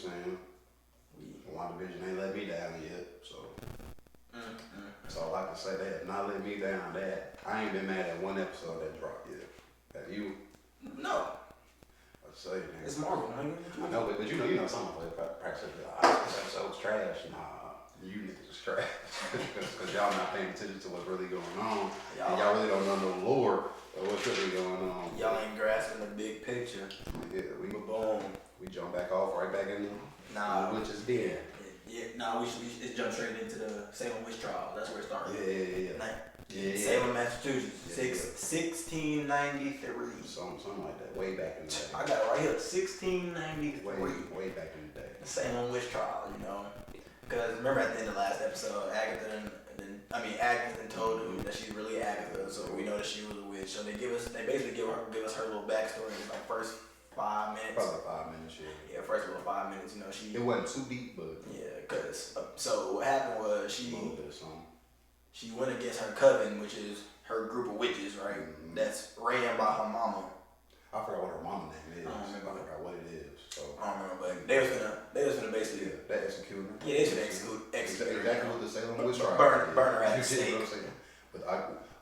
saying? WandaVision ain't let me down yet, so. That's all I can say. They have not let me down. I ain't been mad at one episode that dropped yet. Have you? No. I'd say, man. It's Marvel, man. I know, but you know, some of it practically this episode's trash. Nah, you niggas is trash. Because y'all not paying attention to what's really going on. And y'all really don't know no lore of what's really going on. Y'all ain't grasping the big picture. Yeah, boom. We jump back off right back in there. Nah. Which is dead. Yeah, we should jump straight into the Salem witch trial. That's where it started. Yeah. Salem, Massachusetts, 1693. Something like that. Way back in the day. I got it right here, 1693. Way back in the day. The Salem witch trial, you know. Because remember at the end of the last episode, Agatha told him that she's really Agatha, so we know that she was a witch. So they basically give us her little backstory. It's like first 5 minutes. Probably 5 minutes, yeah. Yeah, first little 5 minutes, you know, It wasn't too deep, but. Yeah, because, so what happened was she went against her coven, which is her group of witches, right? Mm-hmm. That's ran by her mama. I forgot what her mama name is. I forgot what it is. So. I don't remember, but they was gonna basically. Yeah, they executed her. Yeah, they was gonna execute her. Exactly what the Salem witch trial. Burn her at the stake.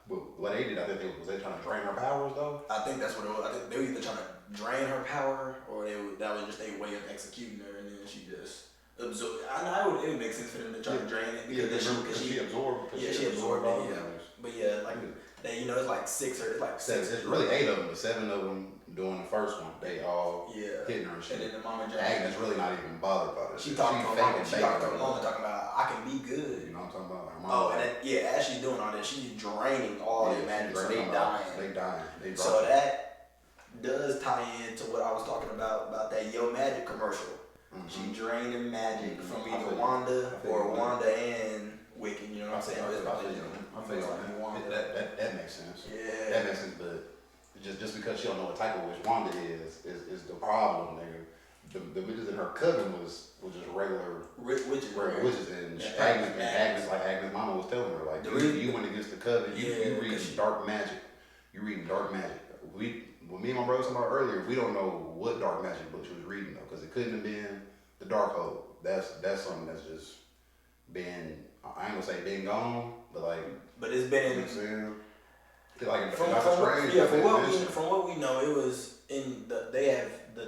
But what they did, I think was they trying to drain her powers though? I think that's what it was. I think they were either trying to drain her power or that was just their way of executing her, and then she just absorbed. I know it would make sense for them to try to drain it because she absorbed. Yeah, she absorbed it. Yeah, but yeah, like they, you know, it's like six. It's really 8 of them, but 7 of them doing the first one. They all hitting her and shit. And then the mama Agnes really not even bothered about it. She talked to her mama. She talked to her mama talking about I can be good. You know what I'm talking about? Her mama. Oh, and then, as she's doing all that, she's draining all their magic. So they dying. They dying. So that does tie into what I was talking about that Yo Magic commercial. Mm-hmm. She draining magic from either Wanda or Wanda and Wiccan. You know what I'm saying? I feel that makes sense. Yeah, that makes sense. But just because she don't know what type of witch Wanda is the problem, nigga. The witches in her coven was just regular witches, and Agnes mama was telling her like, you went against the coven, you read dark magic, you reading dark magic. When me and my brother was talking about earlier, we don't know what dark magic book she was reading though, because it couldn't have been the Darkhold. That's something that's just been, I ain't gonna say been gone, but it's been. You know what I'm saying? From what we know, it was in the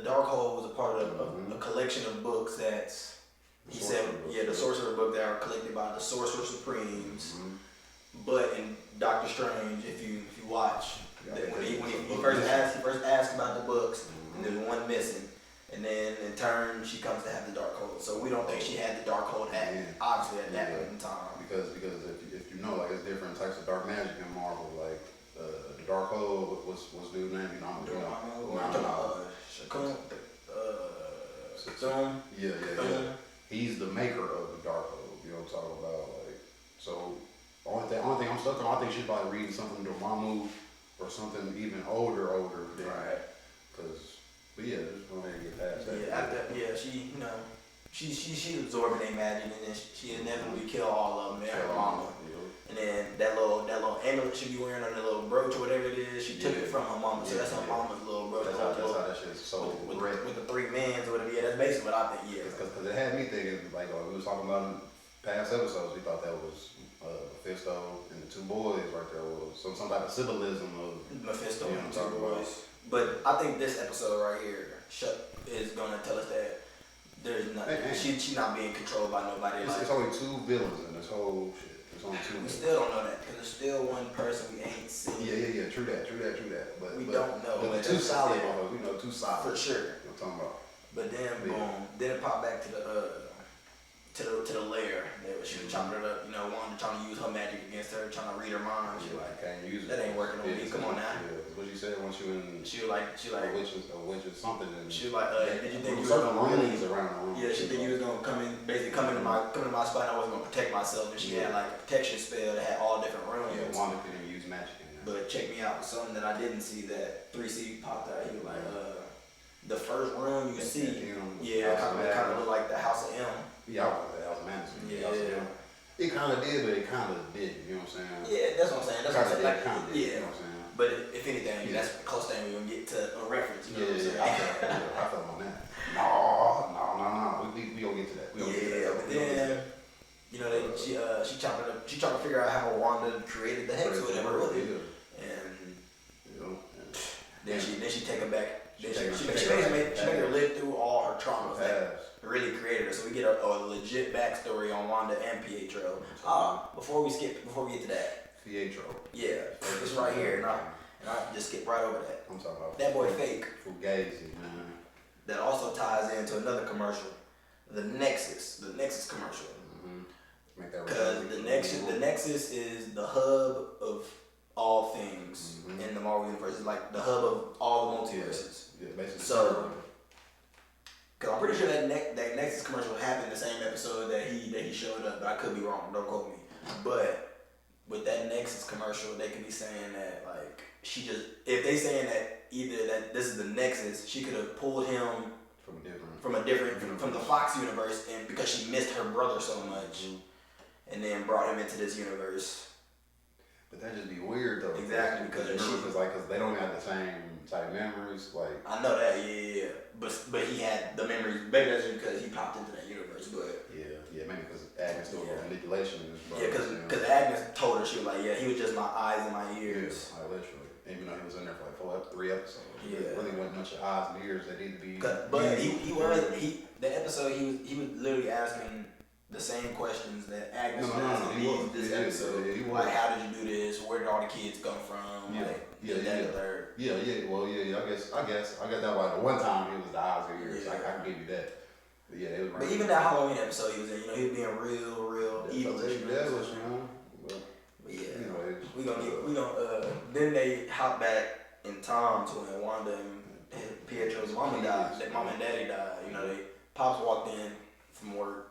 Darkhold was a part of a collection of books that's the Sorcerer book that are collected by the Sorcerer Supremes. Mm-hmm. But in Doctor Strange, if you watch, when he first asked about the books, and there's one missing, and then in turn she comes to have the Darkhold. So we don't think she had the Darkhold obviously at that point in time. Because if you know, like, it's different types of dark magic in Marvel, like the Darkhold, what's dude's name? You know. Yeah. He's the maker of the Darkhold. You know what I'm talking about? Like, so only thing I'm stuck on, I think she's probably reading something to Dormammu or something even older than right. But yeah, just go ahead and get past that. She absorbing their magic, and then she inevitably kill all of them. Her mama. And then that little amulet she be wearing, or that little brooch or whatever it is, she took it from her mama. So that's her mama's little brooch. That's how that shit's so with the 3 men or whatever. Yeah, that's basically what I think. Yeah, because it had me thinking, like, we was talking about in past episodes, we thought that was Mephisto and the 2 boys right there was some type of symbolism of Mephisto and the 2 boys. But I think this episode right here is gonna tell us that there's nothing. She's not being controlled by nobody. It's only 2 villains in this whole shit. We still don't know that because there's still one person we ain't seen. Yeah. True that. But we don't know. But 2 solid motherfuckers. We know 2 solid. For sure. You know what I'm talking about. But then boom. Then it popped back to the lair. She was chopping it up. You know, Wanda trying to use her magic against her, trying to read her mind. She like, can't use it. That ain't working on me. Come on now. Yeah. What she said when she was in. She was like a witch or something. And she was like, did you think you was certain rooms around the room? Yeah, she think you was gonna come into my spot. And I wasn't gonna protect myself, and she had like a protection spell that had all different rooms. Yeah, Wanda couldn't use magic in there. But check me out, something that I didn't see that 3C popped out. He was like, the first room you see, it kind of looked like the House of M. Yeah, I was the House of Management. Yeah. It kind of did, but it kind of didn't. You know what I'm saying? Yeah, that's what I'm saying. You know what I'm saying? But if anything, that's the close thing we're gonna get to a reference. You know what I'm saying? I felt on that. No. we gonna get to that. But then, you know, she trying to figure out how Wanda created the hex or whatever, really. And then she take her back. She made her live through all her traumas that really created her. So we get a legit backstory on Wanda and Pietro. Before we get to that. Pietro. Yeah, it's right here, and I just skip right over that. I'm talking about that boy fake. Fugazi, man. That also ties into another commercial, the Nexus commercial. Because the Nexus is the hub of all things in the Marvel universe. It's like the hub of all the multiverses. Yeah, basically. So, because I'm pretty sure that Nexus commercial happened the same episode that he showed up, but I could be wrong. Don't quote me. But with that Nexus commercial, they could be saying that like if they saying that either that this is the Nexus, she could have pulled him from the Fox universe, and because she missed her brother so much, and then brought him into this universe. But that just be weird though. Exactly, because they don't have the same type memories. Like I know that, yeah. But he had the memories. Maybe that's because he popped into that universe. But yeah, maybe because Agnes still manipulation. Because Agnes told her, she was like, yeah, he was just my eyes and my ears. Yeah, literally. Even though he was in there for like 3 episodes. Yeah, there really wasn't much of eyes and ears that need to be. But the episode he was literally asking the same questions that Agnes was asking this episode. Like, how did you do this? Where did all the kids come from? Yeah, like, Well, I guess that was the one time he was the eyes and ears. I can give you that. But yeah, it was. But even that Halloween episode he was in, he was being real evil. But yeah, we gonna then they hop back in time to when Wanda and Pietro's mama died. Their mom and daddy died. Pops walked in from work.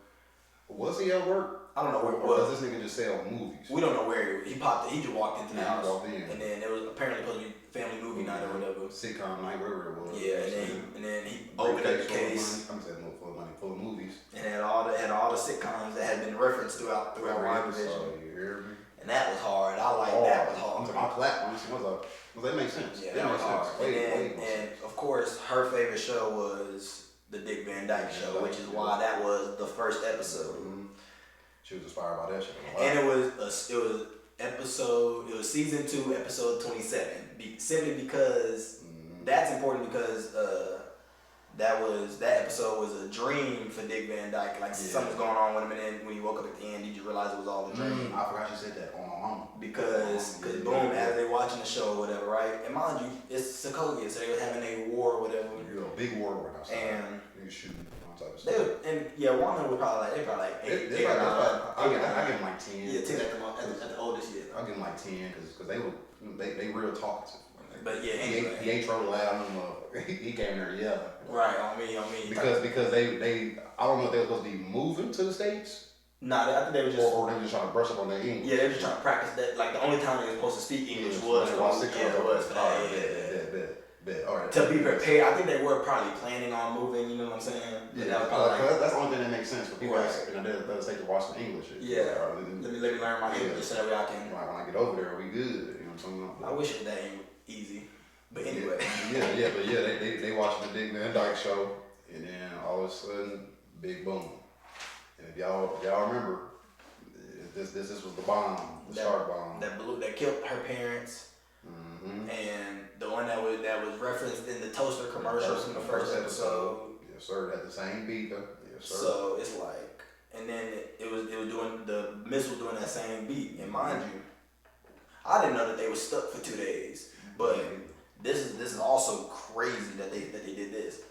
Was he at work? I don't know where it was. Does this nigga just sell movies? We don't know where he popped in. He just walked into the house. And then it was apparently supposed to be family movie night or whatever. Sitcom night, whatever it was. Yeah, and then he opened up the case. I'm saying full of movies. And had all the sitcoms that had been referenced throughout WandaVision. You hear me? And that was hard. I like that was hard. I'm talking about platforms. That makes sense. Yeah, that was hard. And of course, her favorite show was the Dick Van Dyke Show, which is why that was the first episode. She was inspired by that shit. And it was season 2, episode 27. Simply because that's important because that episode was a dream for Dick Van Dyke. Like something's going on with him, and then when you woke up at the end, you just realize it was all a dream. I forgot you said that on my mama. Because boom, as they watching the show or whatever, right? And mind you, it's Sokovia, so they were having a war or whatever. A big war outside. And you shooting all type of stuff. Wanda would probably like 8. I give them like 10. Yeah, 10 at the oldest. Yeah, I'll give them like 10 because they real talkative. But yeah, anyway. He ain't trolling loud no more. He came there yelling. Right, on me. Because they I don't know if they were supposed to be moving to the States. Nah, I think they were just... Or they were just trying to brush up on their English. Yeah, they were just trying to practice that. Like, the only time they were supposed to speak English was for Bet. All right. To be prepared. I think they were probably planning on moving, you know what I'm saying? Yeah, that's the only thing that makes sense for people that in the state to watch the English. Yeah. Let me learn my English so that way I can... When I get over there, we good. You know what I'm talking about? I wish it was that easy. But anyway. They watching the Dick Van Dyke Show, and then all of a sudden, big boom. And if y'all remember, this was the bomb, shark bomb that killed her parents, and the one that was referenced in the toaster commercials in the first episode. Yes, sir. Had the same beat, though. Yes, sir. So it's like, and then it was doing the missile doing that same beat. And mind you, I didn't know that they were stuck for 2 days, but. This is also crazy that they did this.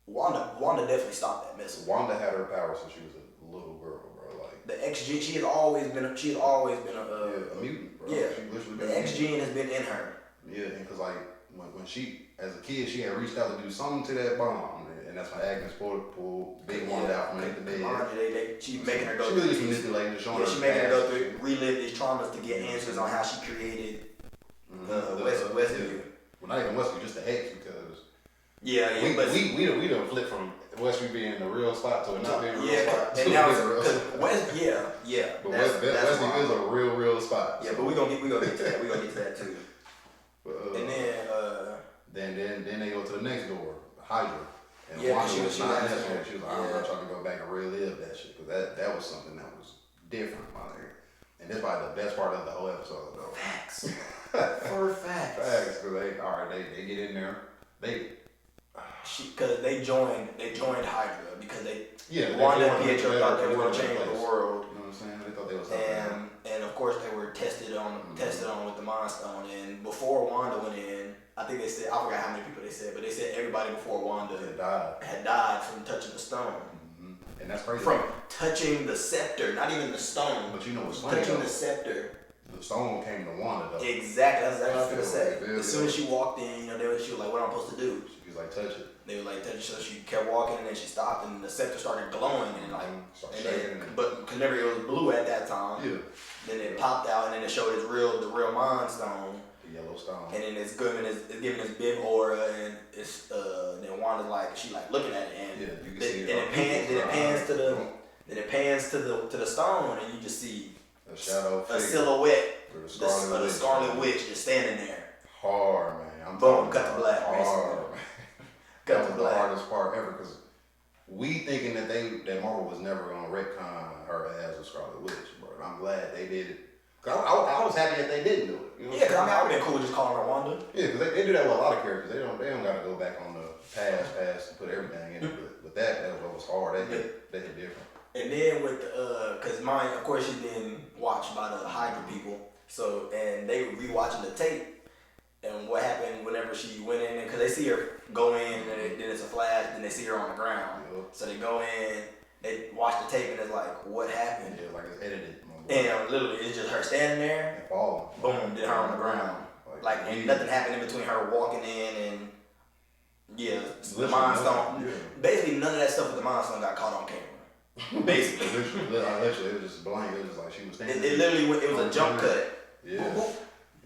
Wanda definitely stopped that missile. Wanda had her power since she was a little girl, bro. Like the X gene, she has always been a mutant, bro. Yeah, the X gene has been in her. Yeah, and because like when she as a kid, she had reached out to do something to that bomb, and that's when Agnes pulled Big Wanda out from the bed. She making her go. She really just manipulating, showing her. She making her go through, relive these traumas to get answers on how she created. Westview. Well, not even Westview, just the Hex because. We done flipped from Westview being the real spot to it not being a real spot. And now it's But Westview is a real spot. Yeah, but we gonna get to that. We gonna get to that too. And then they go to the next door, Hydra, And Wanda was not necessarily. She was like, I'm not trying to go back and relive that shit, because that was something that was different, my nigga. And that's probably the best part of the whole episode, though. Facts. For facts. Facts, because they get in there. Because they joined Hydra because Wanda and Pietro thought they were going to change the world. You know what I'm saying? They thought they was helping. And of course they were tested on with the Mind Stone. And before Wanda went in, I think they said, I forgot how many people they said, but they said everybody before Wanda had died from touching the stone. Mm-hmm. And that's crazy. From touching the scepter, not even the stone. But you know what's funny? Touching the scepter. The stone came to Wanda though. Exactly, that's what I was gonna say. As soon as she walked in, she was like, "What am I supposed to do?" She was like, "Touch it." They were like, "Touch it." So she kept walking, and then she stopped, and the scepter started glowing, and but remember it was blue at that time. Yeah. Then it popped out, and then it showed the real Mind Stone. The yellow stone. And then it's giving this big aura, and it's then Wanda's like, she like looking at it, and you can see it. Then it pans to the stone, and you just see a shadow, a silhouette of the Scarlet Witch just standing there. Hard, man. Boom, cut to black. Hard, man. That was the hardest part ever, because we thinking that Marvel was never gonna retcon her as a Scarlet Witch, bro. I'm glad they did it. Cause I was happy that they didn't do it. You know because I would have been cool just calling her Wanda. Yeah, because they do that with a lot of characters. They don't gotta go back on the past and put everything in it. But that was what was hard. They hit different. And then with because mine, of course, she's been watched by the Hydra people. So, and they were rewatching the tape, and what happened whenever she went in, because they see her go in, and then it's a flash, then they see her on the ground. Yep. So they go in, they watch the tape, and it's like, what happened? Yeah, like it's edited. And literally, it's just her standing there, and falling. Boom, then her on the ground. Like and nothing happened in between her walking in and the Mind Stone. Yeah. Basically, none of that stuff with the Mind Stone got caught on camera. Basically. Literally, it was just blank. It was just like she was standing. It was a jump cut. Yeah.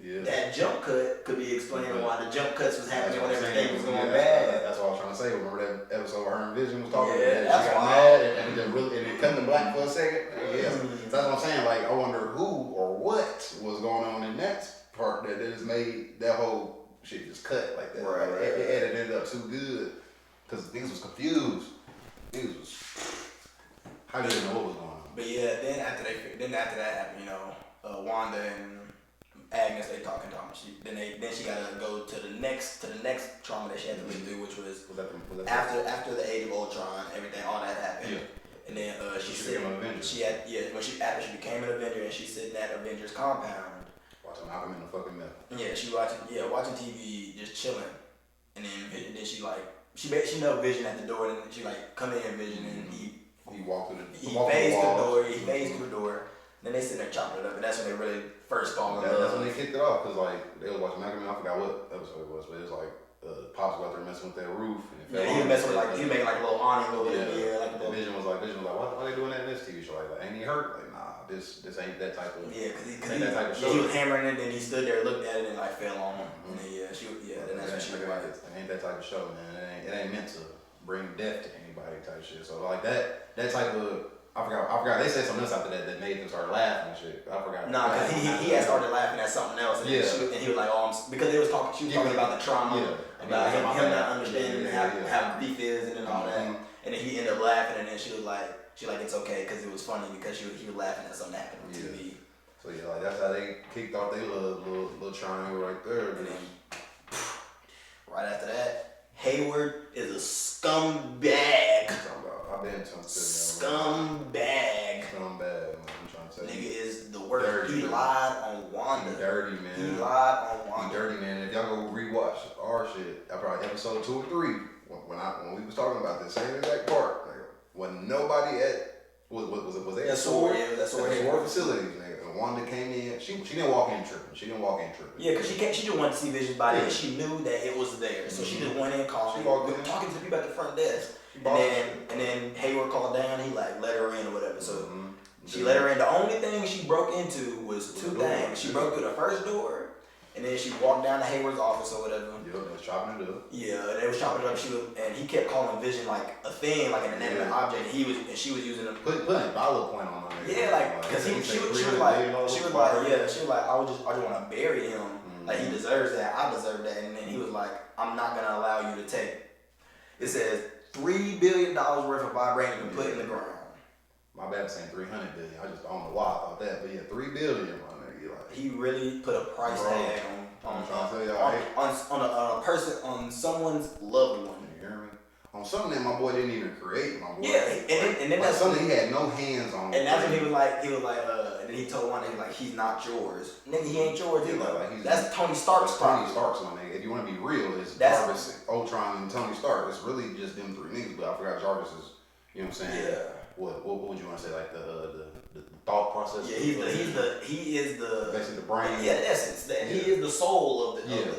Yeah. That jump cut could be explaining why the jump cuts was happening when everything was going bad. That's what I was trying to say. Remember that episode where her and Vision was talking? Yeah, she got mad and it cut to black for a second. Yeah. That's what I'm saying. Like, I wonder who or what was going on in that part that just made that whole shit just cut like that. Right. Like, it edited up too good because niggas was confused. Niggas was. How did they know what was going on? But yeah, then after that happened, Wanda and Agnes, they talking. Then she gotta go to the next trauma that she had to live through, which was after the Age of Ultron, everything, all that happened. Yeah. And then after she became an Avenger, and she's sitting at Avengers compound. Watching Malcolm in the fucking middle. Yeah, she watching TV, just chilling. And then she know Vision at the door, and she like, come in, Vision, and he walked through the He phased through the door. Then they sit there chopping it up, and that's when they really first fall in love. That's when they kicked it off, because like they was watching Malcolm, I forgot what episode it was, but it was like Pops was out there messing with that roof, and he was messing with he was making like a little awning over there. Vision was like, why they doing that in this TV show? Like, ain't he hurt? Like, nah, this ain't that type of that type of show. He was hammering it, and he stood there, looked at it, and like fell on him. And then then that's when she was like, it ain't that type of show, man. It ain't meant to bring death to anybody type shit. So like that type of. I forgot. They said something else after that made them start laughing and shit. I forgot. Nah, because he had started laughing at something else, and, and he was like, because they was talking. She was talking about the trauma, about him not understanding how grief is and all that. And then he ended up laughing, and then she was like, it's okay because it was funny because he was laughing at something that happened on TV. So like that's how they kicked off their little triangle right there. And then right after that, Hayward is a scumbag. I've been to Scumbag, man. I'm trying to tell you. Nigga is the word. Dirty. He lied on Wanda. He dirty, man. He lied on Wanda. He dirty, man. If y'all go rewatch our shit, probably episode 2 or 3, when we was talking about this same exact part, like, when nobody was they at Sword? Yeah, that's Sword facilities, nigga. And Wanda came in. She didn't walk in tripping. Yeah, because she just wanted to see Vision's body, and she knew that it was there, so she just went in calling. She walked in, talking to the people at the front desk. And then Hayward called down. He like let her in or whatever. So she let her in. The only thing she broke into was two things. She broke through the first door, and then she walked down to Hayward's office or whatever. Yeah, they was chopping it up. Yeah, they was chopping it up. And he kept calling Vision like a thing, like an inanimate object. And she was using them. Putting a dollar point on it. Yeah, like because she was like I just want to bury him. Like he deserves that. I deserve that. And then he was like, I'm not gonna allow you to take. It says. $3 billion worth of vibranium to put in the ground. My bad saying 300 billion. I just don't know why I thought that, but yeah, 3 billion, my nigga. Like, he really put a price tag on a person, on someone's loved one. You hear me? On something that my boy didn't even create, my boy. Yeah, and then that's something he had no hands on. And that's when he was like, and then he told Wanda, he was like, he's not yours. Nigga, he ain't yours either. Like that's Tony Stark's property. Tony Stark's, my nigga. If you want to be real, it's Jarvis, Ultron, and Tony Stark. It's really just them three niggas, but I forgot Jarvis is, you know what I'm saying? Yeah. What would you want to say, like the thought process? Yeah, he is the basically the brain. Yeah, the essence. He is the soul of it. Yeah.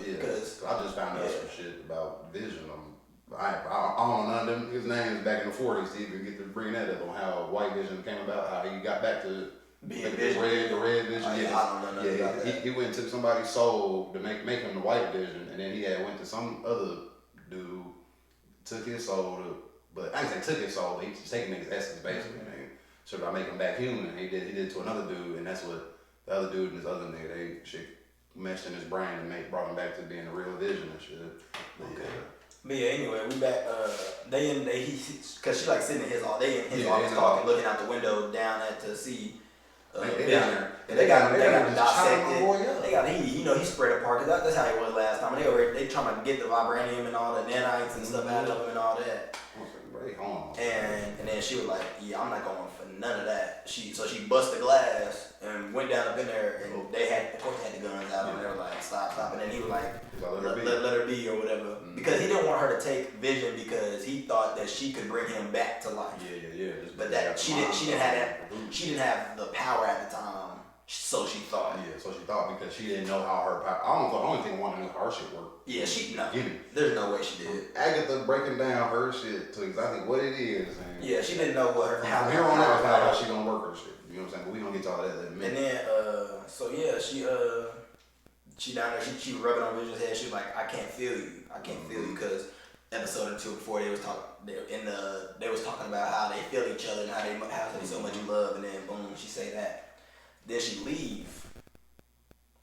Because I just found out some shit about Vision. I don't know none of them his names back in the 40s to even get to bring that up on how White Vision came about, how he got back to being the red Vision. I don't know nothing about that. He went and took somebody's soul to make him the White Vision, and then he went to some other dude, took his soul but I ain't say took his soul, but he's taking his essence basically. So I make him back human. He did to another dude, and that's what the other dude and this other nigga, they shit meshed in his brain and brought him back to being a real Vision and shit. But yeah, anyway, we back. Cause she like sitting in his office talking, looking out the window down at the sea. Vision. They got him dissected. He spread apart. Cause that's how he was last time. They trying to get the vibranium and all the nanites and stuff out of him and all that. And then she was like, yeah, I'm not going for none of that. So she busted the glass and went down up in there, and of course they had the guns out, and they were like, stop. And then he was like, let her be or whatever. Mm-hmm. Because he didn't want her to take Vision because he thought that she could bring him back to life. Yeah. But that she didn't have that. She didn't have the power at the time. So she thought. Yeah, so she thought because she didn't know how her power. I don't think Wanda knew how her shit worked. Yeah, there's no way she did. Agatha breaking down her shit to exactly what it is. And yeah, she didn't know what how here on out how she gonna work her shit. You know what I'm saying? But we gonna get to all that in a minute. And then, she down there, she rubbing on Vision's head. She was like, I can't feel you. I can't feel you because episode or two before they was talking about how they feel each other and how they so much love, and then boom, she say that. Then she leave.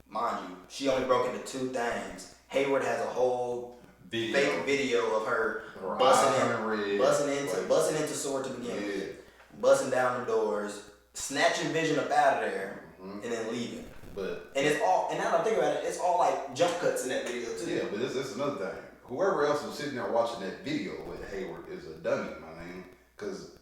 Mind you, she only broke into two things. Hayward has a whole fake video of her busting into Sword to begin with, busting down the doors, snatching Vision up out of there, and then leaving. And now that I think about it, it's all like jump cuts in that video too. Yeah, but this is another thing. Whoever else was sitting there watching that video with Hayward is a dummy, my name. Because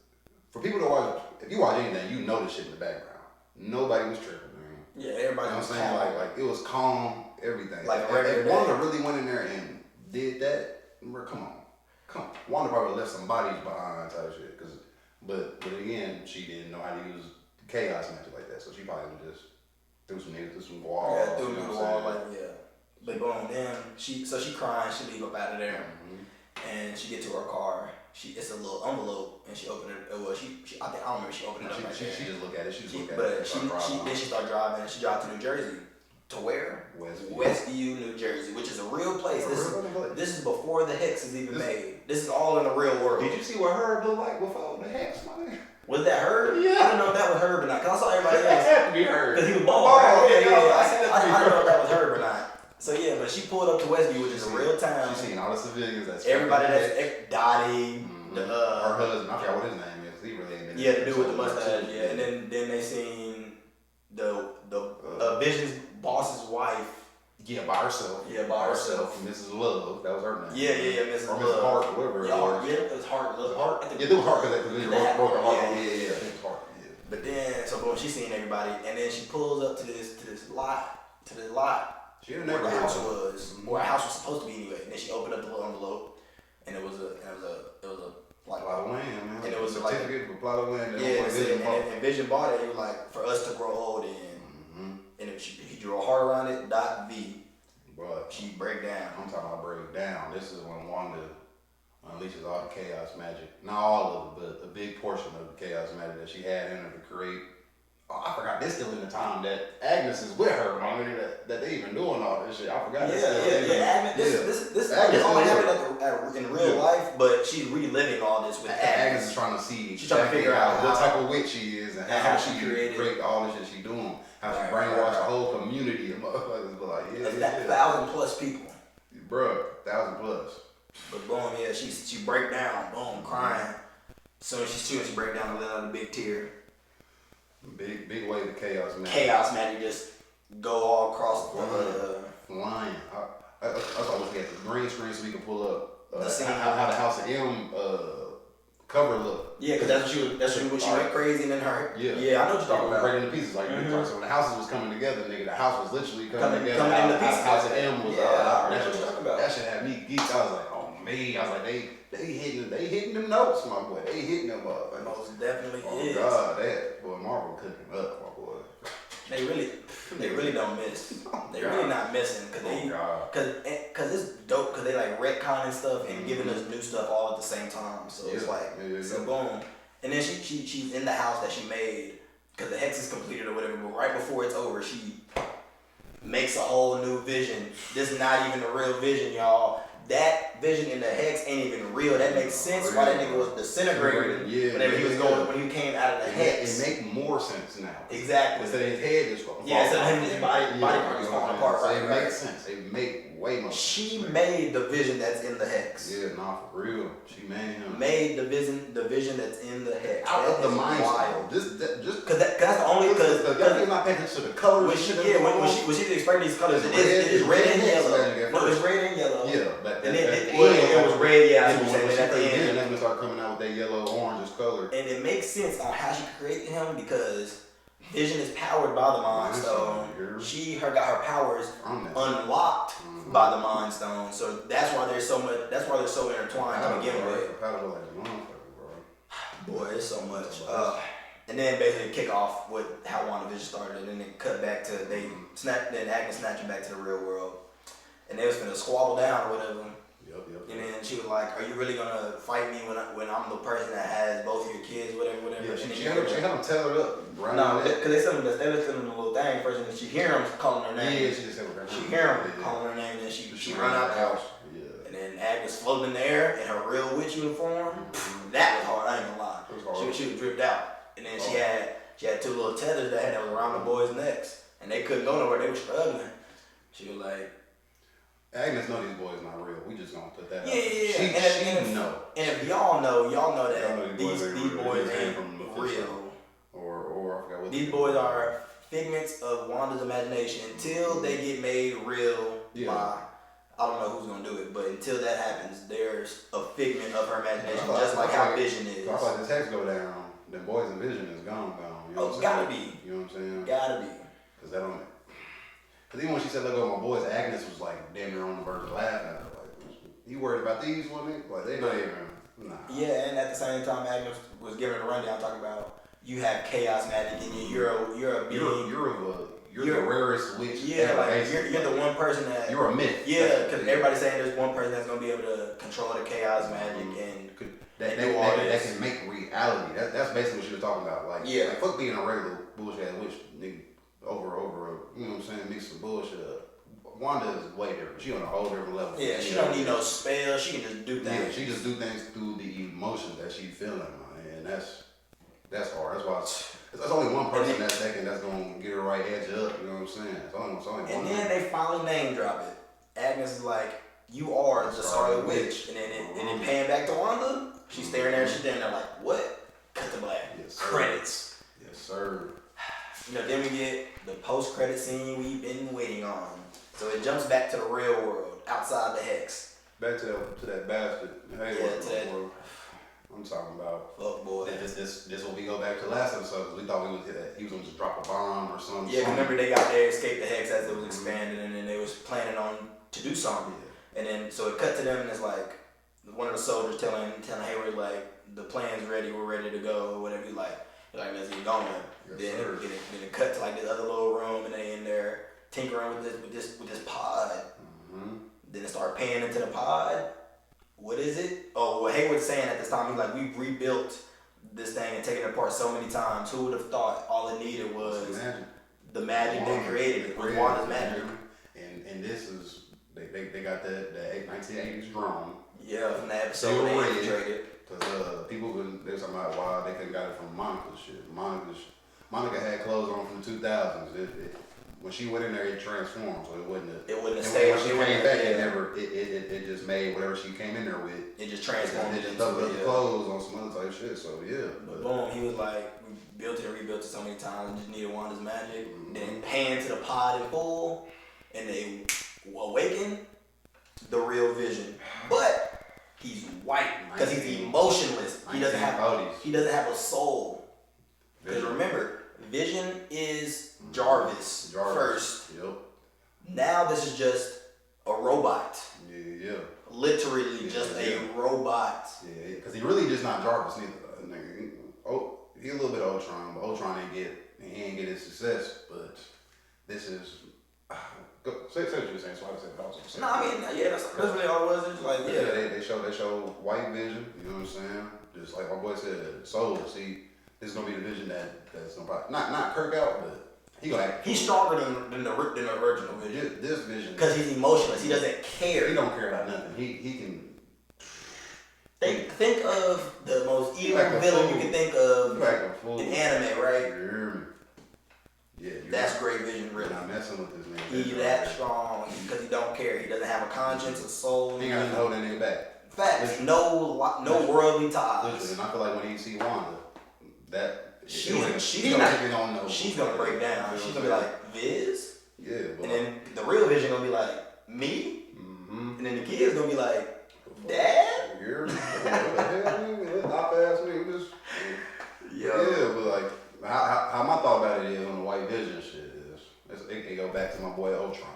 for people to watch, if you watch anything, you know the shit in the background. Nobody was tripping, man. Yeah, everybody was saying? Like it was calm, everything. Like if Wanda really went in there and did that, come on. Wanda probably left some bodies behind type shit. But again, she didn't know how to use chaos magic like that, so she probably would just threw some niggas through some walls. Yeah, threw them through the wall, But boom, then she crying, she leave up out of there, and she get to her car. It's a little envelope, and she opened it. Well, I don't remember. She opened it up. She just look at it. Then she start driving. And she drive to New Jersey. To where? Westview, New Jersey, which is a real place. This is before the Hex is even made. This is all in the real world. Did you see what Herb looked like before the Hex, man? Was that Herb? Yeah. I didn't know if that was Herb or not. Cause I saw everybody else. That had to be Herb. Cause he was bald. Yeah. I didn't know if that was Herb or not. So yeah, but she pulled up to Westview, which is a real town. She seen all the civilians. Everybody that's Dottie. Her husband, I forgot what his name is. He really ain't been. Yeah, the dude with the mustache. Yeah, and then they seen the Vision's boss's wife. Yeah, by herself. Mrs. Love, that was her name. Yeah, Mrs. Love. Mrs. Hart, whatever it was. Yeah, it was Hart. Yeah, it was Hart because they broke her heart. Yeah, it was Hart. Yeah. But then, so boom, she seen everybody, and then she pulls up to this lot. She didn't where never the house was, where our house was supposed to be anyway. And then she opened up the little envelope, and it was a plot of land, man. And it was like a plot of land. Yeah, and Vision bought it. It was like for us to grow old in. And if he drew a heart around it, .V. But she break down. I'm talking about break down. This is when Wanda unleashes all the chaos magic. Not all of it, but a big portion of the chaos magic that she had in her to create. Oh, I forgot. This still in the time that Agnes is with her. I mean, that they even doing all this shit. I forgot. Yeah. This only happened in real life, but she's reliving all this with Agnes. Agnes is trying to see. She's trying to figure out what type of witch she is and how she created all the shit she doing. How she brainwashed a whole community of motherfuckers. But like, 1,000+ people. Bruh, 1,000+. But boom, yeah, she break down, boom, crying. So she break down and let out a big tear. Big wave of chaos magic. Chaos magic just go all across the flying. That's why I was looking at the green screen so we can pull up the scene. How the House of M cover look. Yeah, because that's what she went crazy and then her. Yeah, I know what you're talking about. Breaking the pieces like so when the houses was coming together, nigga, the house was literally coming together. Coming into pieces. House of M was that's what you're talking about. That shit had me geeked. I was like, oh man, I was like, they hitting them notes, my boy. They hitting them up. Like, most definitely is. Oh God, that boy Marvel cooking up, my boy. They really don't miss. They really not missing because it's dope because they like retconning stuff and giving us new stuff all at the same time. So it's like so boom. And then she's in the house that she made because the hex is completed or whatever. But right before it's over, she makes a whole new vision. This is not even the real vision, y'all. That vision in the hex ain't even real. That makes sense why that nigga was disintegrated when he came out of the hex. It make more sense now. Exactly. Instead of his head just falling. Yeah, instead of his body part just falling apart. So it makes sense. It make way more sense. She made the vision that's in the hex. Yeah, nah, for real. She made him. Made the vision that's in the hex. Out of the mind. Wild. Just because that's the only because you're not paying attention to the colors. When she's explaining these colors, it is red and yellow. No, it's red and yellow. Yeah, but and then it was red. Yeah, that's what you're saying. At the end, that's gonna start coming out with that yellow orange color. And it makes sense on how she created him because Vision is powered by the Mind Stone. Got her powers unlocked by the Mind Stone. So that's why they're so much. That's why they're so intertwined to begin with. Boy, it's so much. And then basically kick off with how WandaVision started, and then cut back to then Agnes snatched him back to the real world, and they was gonna squabble down or whatever. Yep. And then she was like, "Are you really gonna fight me when I'm the person that has both of your kids, whatever?" Yeah, she had him tell her up. Right. No, because they sent him the little thing first, and she hear him calling her name. Yeah, she just said her name. She hear him calling her name, and then she run out the house. Yeah. And then Agnes floating in the air in her real witch uniform. That was hard. I ain't gonna lie. It was hard. She was dripped out. And then she had two little tethers that was around the boys' necks, and they couldn't go nowhere. They were struggling. She was like, Agnes know these boys not real. We just gonna put that out. Yeah. She know. And if y'all know that these boys ain't real. Or I forgot what these boys are figments of Wanda's imagination until they get made real by. I don't know who's gonna do it, but until that happens, there's a figment of her imagination, just like how Vision is. So I thought this hex go down. Then Boys and Vision is gone. You know what I'm gotta saying? be. You know what I'm saying? Gotta be. Cause that don't. Cause even when she said let go of my boys, Agnes was like damn near on the verge of laughing. Like, you worried about these women? Like they not even. Nah. Yeah, and at the same time, Agnes was giving a rundown talking about you have chaos magic in you. You're a being. You're the rarest witch. Yeah, like you're the one person that. You're a myth. Yeah, because everybody's saying there's one person that's gonna be able to control the chaos magic and. That can make reality. That's basically what she was talking about. Like, like fuck being a regular bullshit witch nigga over, you know what I'm saying, mix some bullshit up. Wanda is way different. She on a whole different level. Yeah, she don't need no spell. She can just do things. Yeah, she just do things through the emotions that she feeling, man. And that's hard. That's why there's only one person that's gonna get her right edge up. You know what I'm saying? It's only one. And then they finally name drop it. Agnes is like, "You are the Scarlet Witch," and then it pan back to Wanda. She's staring there. She's staring there like, "What?" Cut to black. Yes, credits. Yes, sir. Then we get the post-credit scene we've been waiting on. So it jumps back to the real world, outside the hex. Back to that bastard. Hey, to that. I'm talking about. Fuck boy. This will we go back to last episode because we thought he was gonna just drop a bomb or something. Yeah, remember they escaped the hex as it was expanding, and then they was planning on to do something. Yeah. And then so it cut to them, and it's like one of the soldiers telling Hayward like the plan's ready, we're ready to go, or whatever. He's like let's get going. Yes, then it cut to like this other little room, and they in there tinkering with this pod. Mm-hmm. Then it started panning into the pod. What is it? Oh, what Hayward's saying at this time, he's like, we've rebuilt this thing and taken it apart so many times. Who would have thought all it needed was the magic that created it, was Wanda's magic. And this is they got the 1980s drone. Yeah, from that episode they infiltrated. Because people they were talking about why they couldn't got it from Monica's shit. Monica had clothes on from the 2000s. when she went in there, it transformed, so it wouldn't have stayed. When she came back, it just made whatever she came in there with. It just transformed. It just doubled up the clothes on some other type shit. So yeah. But boom, he was like, we built it and rebuilt it so many times, and just needed Wanda's magic. Then pan to the pod in full, and they awaken the real Vision, but he's white because he's emotionless. He doesn't have a soul. Because remember, Vision is Jarvis first. Yep. Now this is just a robot. Yeah. Literally just a robot. Yeah, because he really just not Jarvis neither. He a little bit of Ultron, but Ultron ain't get his success. But this is say what you were saying. So I said also. No, I mean that's really all it was. It's like they show white Vision. You know what I'm saying? Just like my boy said, Soul. See, this is gonna be the Vision that's gonna probably not Kirk out, but he's stronger than the original Vision. This Vision, because he's emotionless. He doesn't care. He don't care about nothing. He can. Think of the most evil villain you can think of in anime, right? Yeah, that's great Vision, really. You're not messing with this man. He's that strong because he don't care. He doesn't have a conscience, a soul. He ain't got to hold that nigga back. Facts. No worldly ties. Listen, and I feel like when he see Wanda, she's gonna break down. She's gonna be like, Viz? Yeah. And then the real Vision gonna be like, me? Mm-hmm. And then the kid's gonna be like, Dad? Yeah, but like how my thought about it is on the white Vision shit is it go back to my boy Ultron.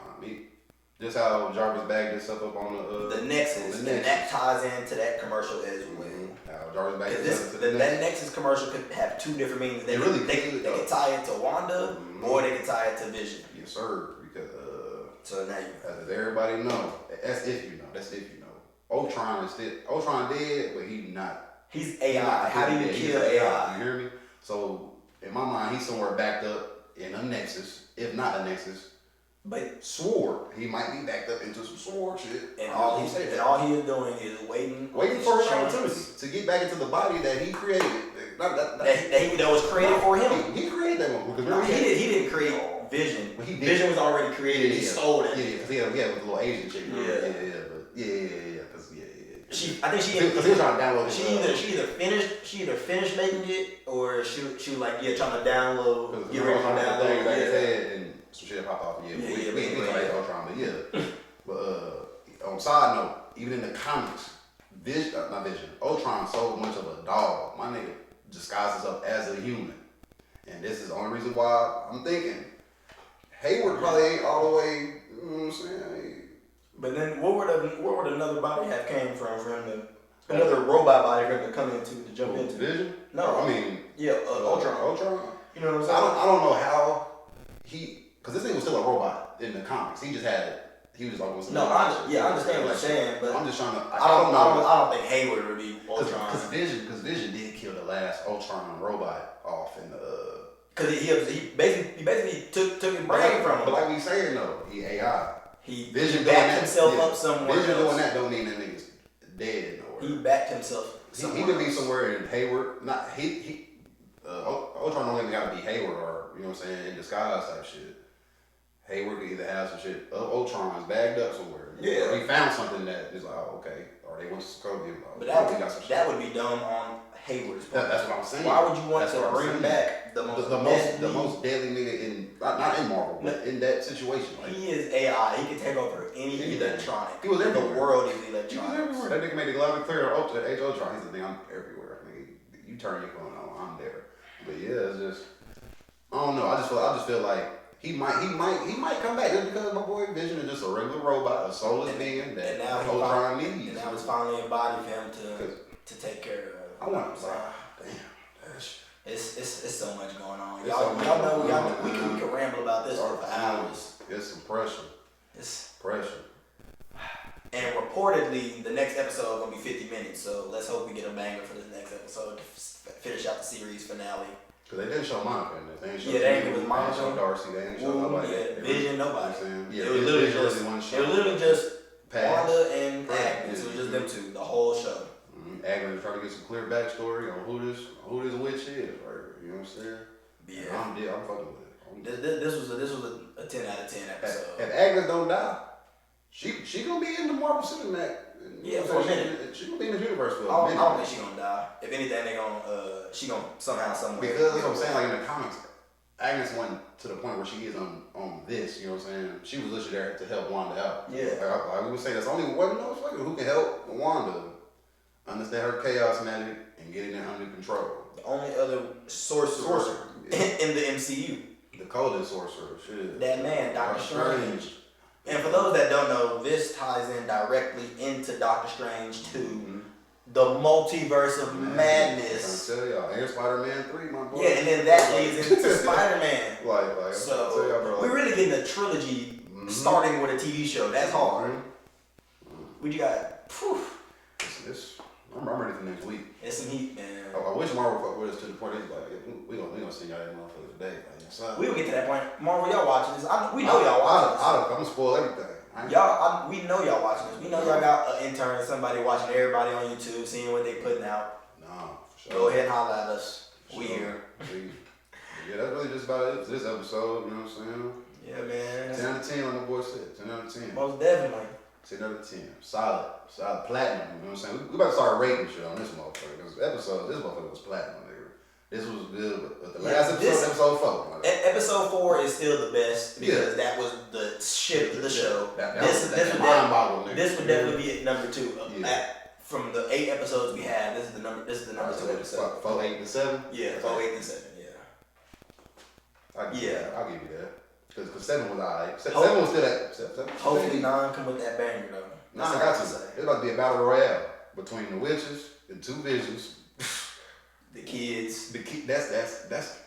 Just how Jarvis bagged himself up on the Nexus, and that ties into that commercial as well. How Jarvis bagged himself to that Nexus commercial could have two different meanings. They could tie it to Wanda, or they could tie it to Vision. Yes, sir. Because so now as everybody know, that's if you know. Ultron dead, but he's AI. How do you kill AI? You hear me? So in my mind, he's somewhere backed up in a Nexus, if not a Nexus. But sword, he might be backed up into some sword shit. And all he is doing is waiting for an opportunity to get back into the body that he created. That was created for him. He created that one. No, he didn't create Vision. Vision was already created. He stole it. Yeah, because with the little Asian chick. I think she was trying to download it. She either finished making it, or she was like trying to download. Get ready to download it. And some shit popped off. We ain't talking about Ultron, but But on side note, even in the comics, Ultron so much of a dog. My nigga disguises up as a human, and this is the only reason why I'm thinking Hayward probably ain't all the way. You know what I'm saying? But then, where would another body have came from for him to another robot body for him to come into to jump into? Vision? No, I mean Ultron. You know what I'm saying? I don't know how because this thing was still a robot in the comics. He was like I understand what you're saying, but I'm just trying to. I don't think Hayward would be Ultron. Because Vision did kill the last Ultron robot off in the. Because he basically took his brain from him. But like we saying though, he AI. He backed himself up somewhere. Vision doing that don't mean that nigga's dead. He backed himself. He could be somewhere in Hayward. Not Ultron don't even gotta be Hayward or you know what I'm saying in disguise type shit. Hayward could either have some shit. Ultron is bagged up somewhere. Yeah. He found something that is like, okay, or they went to Sokovia. But that would be dumb on Hayward's part. That's what I'm saying. Why would you want to bring back the most deadly nigga in not in Marvel, but in that situation? Like, he is AI. He can take over any electronic. He was everywhere. The world is electronic. He was everywhere. That nigga made it loud and clear. Age Ultron. He's the thing. I'm everywhere. I mean, you turn your phone on, I'm there. But yeah, it's just I don't know. I just feel like. He might come back just because my boy Vision is just a regular robot, a soulless being that Ultron needs. And now it's finally a body for him to take care of. I want to it's so much going on. Y'all know we can ramble about this for hours. It's some pressure. It's pressure. And reportedly, the next episode is gonna be 50 minutes. So let's hope we get a banger for this next episode to finish out the series finale. Because they didn't show Monica in this. They didn't show they ain't give Monica. They didn't show Darcy. They didn't show nobody. Vision, nobody. Yeah, it was literally just Wanda and Agnes. It was just them two, the whole show. Agnes trying to get some clear backstory on who this witch is, right? You know what I'm saying? Yeah. I'm fucking with it. This was a 10 out of 10 episode. If Agnes don't die, she gonna be in the Marvel Cinematic. Yeah, for a minute. She gonna be in the universe for a minute. I don't think she gonna die. If anything, she gonna somehow, someway. Because that's what I'm saying. Like in the comics, Agnes went to the point where she is on this. You know what I'm saying? She was literally there to help Wanda out. Yeah. Like we were saying, that's only one motherfucker who can help Wanda understand her chaos magic and get it under control. The only other sorcerer in the MCU. The coldest sorcerer. Shit. That man, Doctor Strange. And for those that don't know, this ties in directly into Doctor Strange 2, the multiverse of madness. I'm tell y'all, and Spider-Man 3, my boy. Yeah, and then that leads into Spider-Man. Like, so tell y'all, bro, we're really getting a trilogy starting with a TV show. That's hard. What you got? Whew. I'm ready for next week. It's some heat, man. I wish Marvel fucked with us to the point it's like, we gonna send y'all that motherfucker today. Like, we will get to that point. Marvel, y'all watching this. We know y'all watching this. I'm gonna spoil everything. We know y'all watching this. We know y'all got an intern, somebody watching everybody on YouTube, seeing what they putting out. No, for sure. Go ahead and holler at us. We sure. here. Yeah, that's really just about it for this episode, you know what I'm saying? Yeah, man. 10 out of 10 on the boy said. 10 out of 10. Most definitely. 10 out of 10. Solid platinum, you know what I'm saying? We about to start rating shit on this motherfucker. Because this motherfucker was platinum, nigga. This was good, but the last episode 4. Episode 4 is still the best because that was the shit of the show. This would definitely be at number 2. From the 8 episodes we had, this is the number 2 episode. 4, 8, and 7? Yeah, 4, 8, and 7, I'll give you that. Because 7 was alright. 7 was still that. 7 hopefully 9 come with that banger though. 9 got to. It's about to be a battle royale between the witches, the 2 visions, the kids. That's.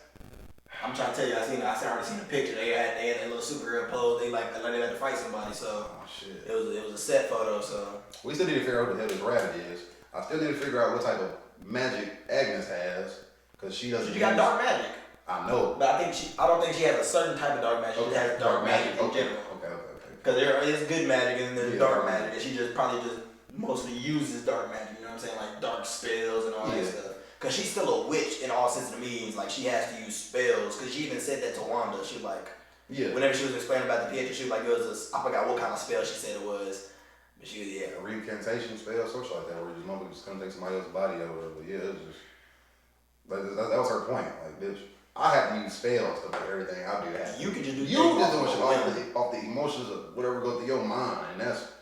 I'm trying to tell you, I already seen the picture. They had that little superhero pose. They had to fight somebody. So shit. It was a set photo. So we still need to figure out what the hell this rabbit is. I still need to figure out what type of magic Agnes has, because she doesn't. She got dark magic. I know. But I don't think she has a certain type of dark magic. She has dark magic in general. Okay. Because there is good magic and there's dark magic, and she probably mostly uses dark magic. You know what I'm saying? Like dark spells and all that stuff. Because she's still a witch in all sense of the meanings. Like she has to use spells. Because she even said that to Wanda. She was like, whenever she was explaining about the Pietro, she was like, I forgot what kind of spell she said it was. But she was, a recantation spell, something like that, where you just just come take somebody else's body over. But it was just, that was her point. Like, bitch, I have to use spells to make everything I do happen. You can just do shit off the emotions of whatever go through your mind, and that's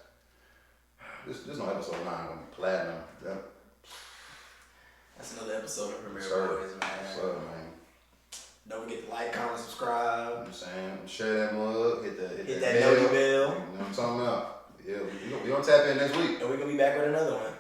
this no episode 9 gonna be platinum. That's another episode of Premier Boys, man. Don't forget to like, comment, subscribe. You know what I'm saying? Share that mug, hit that bell. You know what I'm talking about? Yeah, we gonna tap in next week. And we're gonna be back with another one.